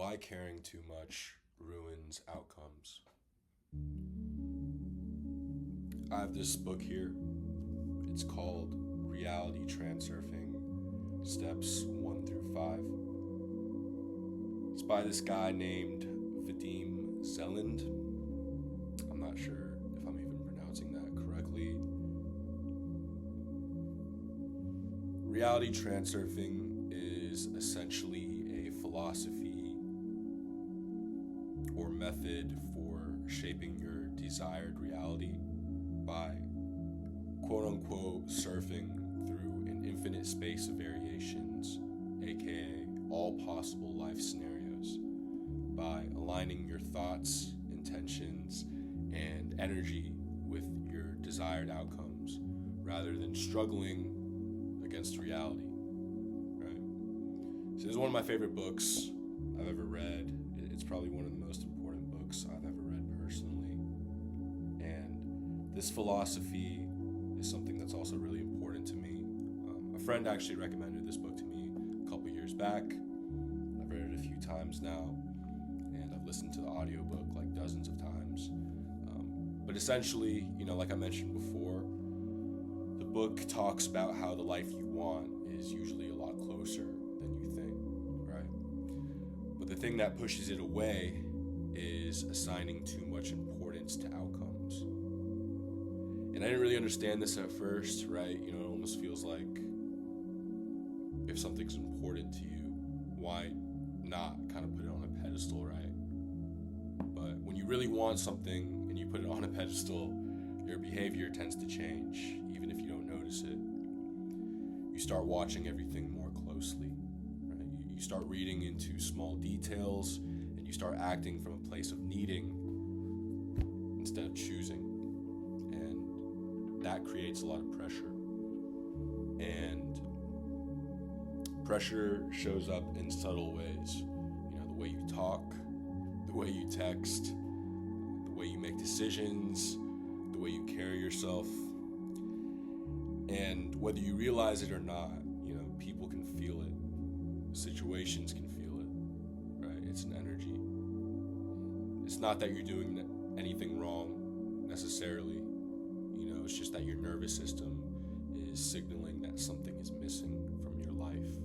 Why caring too much ruins outcomes. I have this book here. It's called Reality Transurfing, Steps 1 through 5. It's by this guy named Vadim Zeland. I'm not sure if I'm even pronouncing that correctly. Reality Transurfing is essentially a philosophy or method for shaping your desired reality by quote-unquote surfing through an infinite space of variations, aka all possible life scenarios, by aligning your thoughts, intentions, and energy with your desired outcomes rather than struggling against reality, right? So this is one of my favorite books I've ever read. It's probably one of the most important books I've ever read personally. And this philosophy is something that's also really important to me. A friend actually recommended this book to me a couple years back. I've read it a few times now, and I've listened to the audiobook like dozens of times. But essentially, like I mentioned before, the book talks about how the life you want is usually a lot closer than you think, right? But the thing that pushes it away is assigning too much importance to outcomes. And I didn't really understand this at first, right? It almost feels like if something's important to you, why not kind of put it on a pedestal, right? But when you really want something and you put it on a pedestal, your behavior tends to change, even if you don't notice it. You start watching everything more closely, right? You start reading into small details, and you start acting from a place of needing instead of choosing. And that creates a lot of pressure. And pressure shows up in subtle ways. The way you talk, the way you text, the way you make decisions, the way you carry yourself. And whether you realize it or not, people can feel it. Situations can feel it, right? It's an energy. It's not that you're doing anything wrong necessarily. It's just that your nervous system is signaling that something is missing from your life.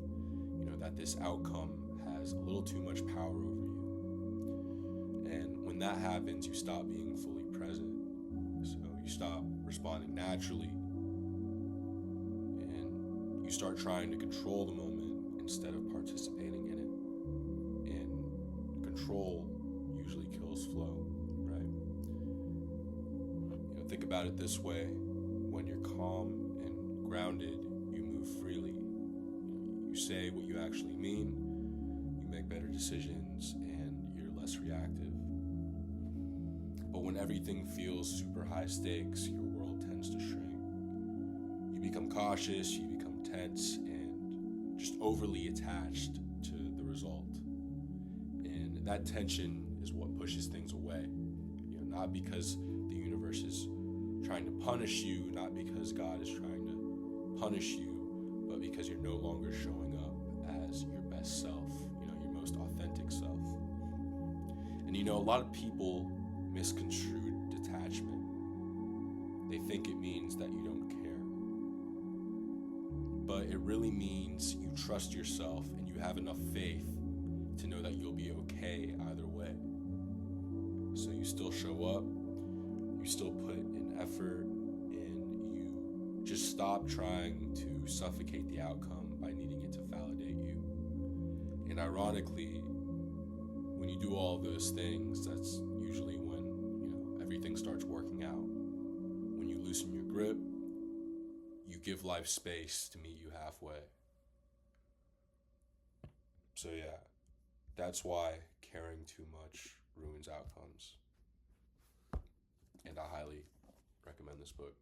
That this outcome has a little too much power over you. And when that happens, you stop being fully present. So you stop responding naturally, and you start trying to control the moment instead of participating in it. And control usually kills flow, right? Think about it this way. When you're calm and grounded, you move freely. You say what you actually mean, you make better decisions, and you're less reactive. But when everything feels super high stakes, your world tends to shrink. You become cautious, you become tense, and just overly attached to the result. And that tension is what pushes things away. Not because the universe is trying to punish you, not because God is trying to punish you, but because you're no longer showing up as your best self, your most authentic self. And a lot of people misconstrue detachment. They think it means that you don't care. But it really means you trust yourself and you have enough faith to know that you'll be okay either way. So you still show up, you still put in effort, and you just stop trying to suffocate the outcome by needing it to validate you. And ironically, when you do all of those things, that's usually when, everything starts working out. When you loosen your grip, you give life space to meet you halfway. So yeah, that's why caring too much ruins outcomes. And I highly recommend this book.